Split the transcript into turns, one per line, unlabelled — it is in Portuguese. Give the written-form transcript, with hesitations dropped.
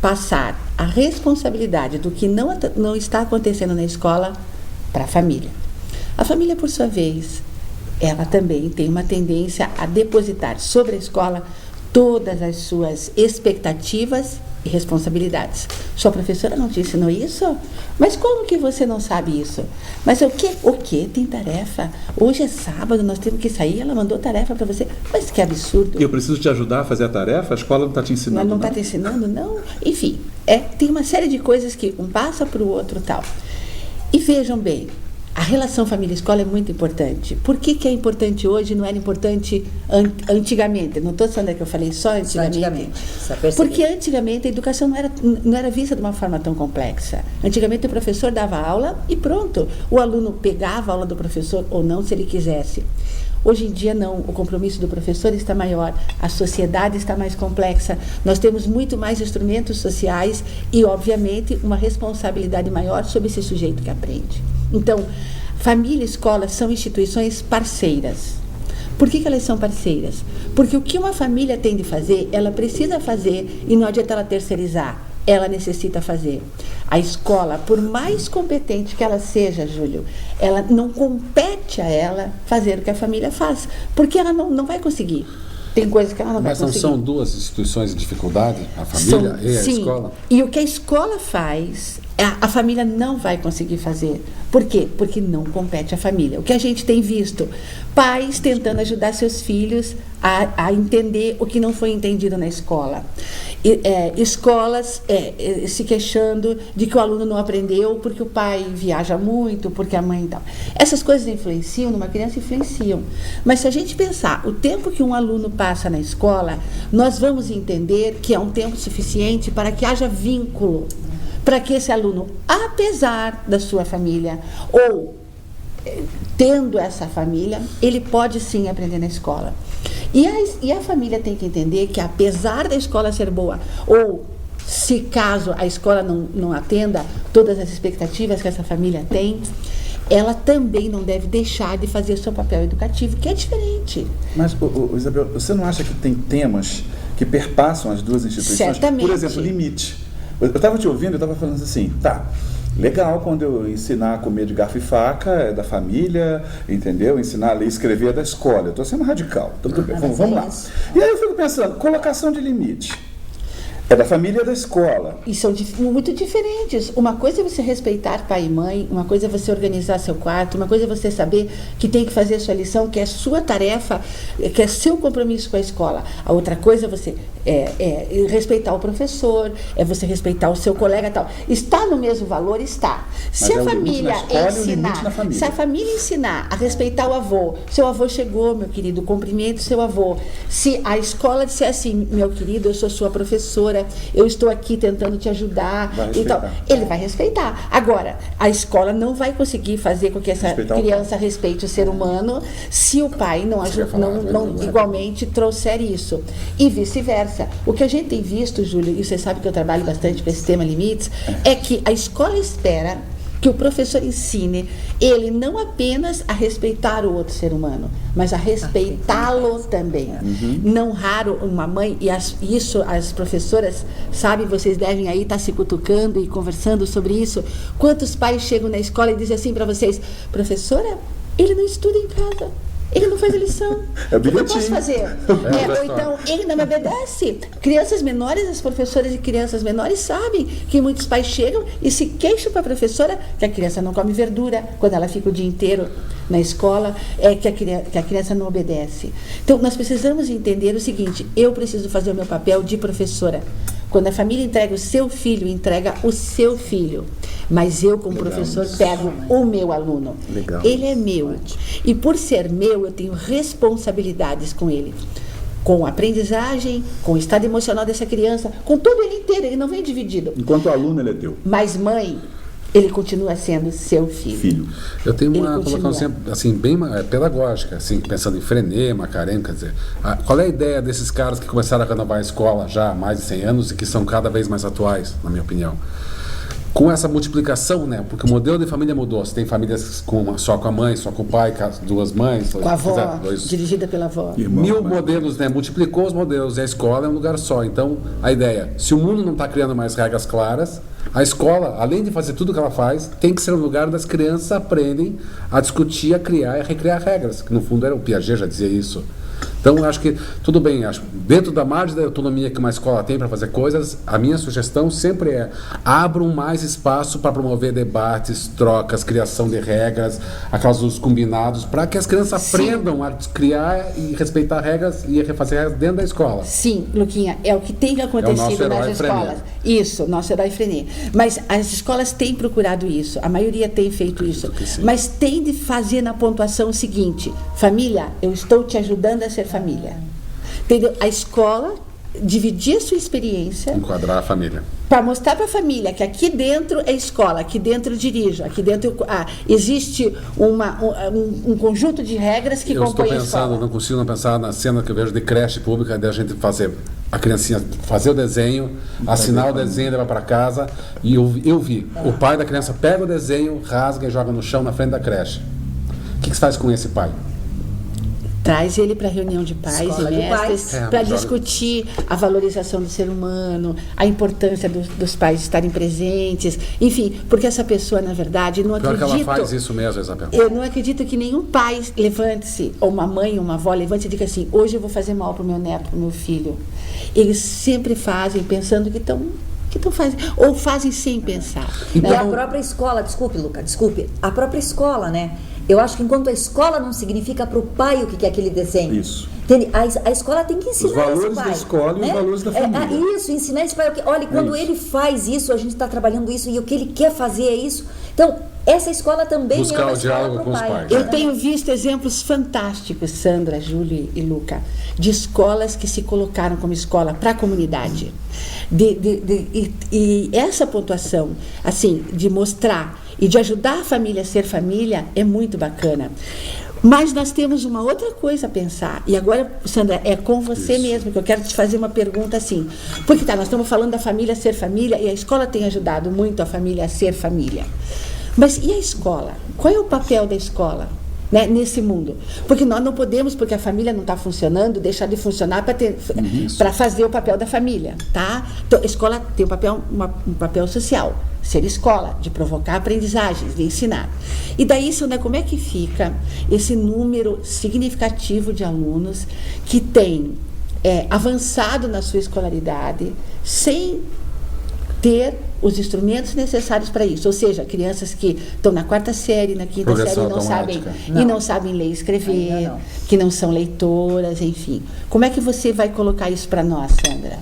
passar a responsabilidade do que não está acontecendo na escola para a família. A família, por sua vez, ela também tem uma tendência a depositar sobre a escola todas as suas expectativas e responsabilidades. Sua professora não te ensinou isso? Mas como que você não sabe isso? Mas o que? Tem tarefa? Hoje é sábado, nós temos que sair, ela mandou tarefa para você. Mas que absurdo.
Eu preciso te ajudar a fazer a tarefa? A escola não está te ensinando,
não está te ensinando, não? Enfim, tem uma série de coisas que um passa para o outro tal. E vejam bem, a relação família-escola é muito importante. Por que é importante hoje e não era importante antigamente? Não estou falando que eu falei só antigamente. Porque antigamente a educação não era vista de uma forma tão complexa. Antigamente o professor dava aula e pronto. O aluno pegava a aula do professor ou não, se ele quisesse. Hoje em dia não, o compromisso do professor está maior, a sociedade está mais complexa, nós temos muito mais instrumentos sociais e, obviamente, uma responsabilidade maior sobre esse sujeito que aprende. Então, família e escola são instituições parceiras. Por que elas são parceiras? Porque o que uma família tem de fazer, ela precisa fazer e não adianta ela terceirizar. Ela necessita fazer. A escola, por mais competente que ela seja, Júlio, ela não compete a ela fazer o que a família faz, porque ela não vai conseguir. Tem coisas que ela não vai conseguir.
Mas não são duas instituições de dificuldade, a família e a escola?
E o que a escola faz, a família não vai conseguir fazer. Por quê? Porque não compete à família. O que a gente tem visto? Pais tentando ajudar seus filhos a entender o que não foi entendido na escola. Escolas se queixando de que o aluno não aprendeu porque o pai viaja muito, porque a mãe e tal. Essas coisas influenciam numa criança, influenciam. Mas se a gente pensar o tempo que um aluno passa na escola, nós vamos entender que é um tempo suficiente para que haja vínculo, para que esse aluno, apesar da sua família, ou tendo essa família, ele pode sim aprender na escola. E a família tem que entender que, apesar da escola ser boa, ou se caso a escola não atenda todas as expectativas que essa família tem, ela também não deve deixar de fazer seu papel educativo, que é diferente.
Mas, Isabel, você não acha que tem temas que perpassam as duas instituições?
Certamente.
Por exemplo, limite. Eu estava te ouvindo, eu estava falando assim, tá, legal quando eu ensinar a comer de garfo e faca, é da família, entendeu? Ensinar a ler e escrever é da escola. Eu estou sendo radical. Tudo bem, vamos lá. E aí eu fico pensando, colocação de limite. É da família e da escola.
E são muito diferentes. Uma coisa é você respeitar pai e mãe, uma coisa é você organizar seu quarto, uma coisa é você saber que tem que fazer a sua lição, que é sua tarefa, que é seu compromisso com a escola. A outra coisa é você respeitar o professor, é você respeitar o seu colega e tal. Está no mesmo valor? Está. Se a família ensinar, se a família ensinar a respeitar o avô, seu avô chegou, meu querido, cumprimente seu avô. Se a escola disser assim, meu querido, eu sou sua professora, eu estou aqui tentando te ajudar, então, ele vai respeitar. Agora, a escola não vai conseguir fazer com que essa criança respeite o ser humano se o pai não igualmente trouxer isso. E vice-versa. O que a gente tem visto, Júlio, e você sabe que eu trabalho bastante com esse tema limites, é que a escola espera que o professor ensine ele não apenas a respeitar o outro ser humano, mas a respeitá-lo também. Não raro uma mãe, e isso as professoras sabem, vocês devem aí estar se cutucando e conversando sobre isso. Quantos pais chegam na escola e dizem assim para vocês, professora, ele não estuda em casa. Ele não faz a lição. O que eu posso fazer? Ou então, ele não me obedece. Crianças menores, as professoras de crianças menores sabem que muitos pais chegam e se queixam para a professora que a criança não come verdura quando ela fica o dia inteiro na escola, que a criança não obedece. Então, nós precisamos entender o seguinte, eu preciso fazer o meu papel de professora. Quando a família entrega o seu filho, entrega o seu filho. Mas eu, como professor, pego o meu aluno. Ele é meu. E por ser meu, eu tenho responsabilidades com ele. Com a aprendizagem, com o estado emocional dessa criança, com todo ele inteiro, ele não vem dividido.
Enquanto aluno, ele é teu.
Mas mãe, ele continua sendo seu filho.
Eu tenho uma colocação assim, bem pedagógica, assim, pensando em Freinet, Macarena, quer dizer, qual é a ideia desses caras que começaram a renovar a escola já há mais de 100 anos e que são cada vez mais atuais, na minha opinião? com essa multiplicação, né? Porque o modelo de família mudou. Você tem famílias só com a mãe, só com o pai, com as duas mães.
Com a avó, dirigida pela avó.
Mil modelos, né? Multiplicou os modelos e a escola é um lugar só. Então, a ideia, se o mundo não está criando mais regras claras, a escola, além de fazer tudo o que ela faz, tem que ser um lugar onde as crianças aprendem a discutir, a criar e a recriar regras. Que no fundo era o Piaget já dizia isso. Então, eu acho que, tudo bem, acho, dentro da margem da autonomia que uma escola tem para fazer coisas, a minha sugestão sempre é: abram mais espaço para promover debates, trocas, criação de regras, aquelas dos combinados, para que as crianças aprendam a criar e respeitar regras e fazer regras dentro da escola.
Sim, Luquinha, é o que tem acontecido nas escolas. Isso, nosso herói Frenê. Mas as escolas têm procurado isso, a maioria tem feito isso. Mas tem de fazer na pontuação o seguinte: família, eu estou te ajudando a ser família. Entendeu? A escola dividir a sua experiência,
enquadrar a família,
para mostrar para a família que aqui dentro é escola, aqui dentro eu dirijo, aqui dentro existe um conjunto de regras que compõem a escola.
Não consigo não pensar na cena que eu vejo de creche pública, da gente fazer a criancinha fazer o desenho, assinar o desenho, levar para casa, e eu vi o pai da criança pega o desenho, rasga e joga no chão na frente da creche. O que você faz com esse pai?
Traz ele para a reunião de pais e mestres para discutir a valorização do ser humano, a importância dos pais estarem presentes, enfim, porque essa pessoa, na verdade, não acredito...
Porque ela faz isso mesmo, Isabel.
Eu não acredito que nenhum pai levante-se, ou uma mãe, ou uma avó, levante e diga assim: hoje eu vou fazer mal para o meu neto, para o meu filho. Eles sempre fazem pensando que estão fazendo, ou fazem sem pensar.
Então, e a própria escola, desculpe, Luca, a própria escola, né? Eu acho que enquanto a escola não significa para o pai o que é aquele desenho.
Isso.
Entende? A escola tem que ensinar esse pai.
Os valores da escola, né? E os valores da família.
Isso, ensinar esse pai. Olha, quando ele faz isso, a gente está trabalhando isso, e o que ele quer fazer é isso. Então, essa escola também
buscar
é uma
o diálogo com os pais.
Eu tenho visto exemplos fantásticos, Sandra, Júlia e Luca, de escolas que se colocaram como escola para a comunidade. E essa pontuação, assim, de mostrar e de ajudar a família a ser família, é muito bacana. Mas nós temos uma outra coisa a pensar. E agora, Sandra, é com você mesmo que eu quero te fazer uma pergunta assim. Porque nós estamos falando da família ser família, e a escola tem ajudado muito a família a ser família. Mas e a escola? Qual é o papel da escola, né, nesse mundo? Porque nós não podemos, porque a família não está funcionando, deixar de funcionar para fazer o papel da família, tá? Então, a escola tem um papel social, ser escola, de provocar aprendizagens, de ensinar. E daí, Sandra, como é que fica esse número significativo de alunos que têm avançado na sua escolaridade sem ter os instrumentos necessários para isso? Ou seja, crianças que estão na 4ª série, na 5ª série e não sabem ler e escrever, que não são leitoras, enfim. Como é que você vai colocar isso para nós, Sandra?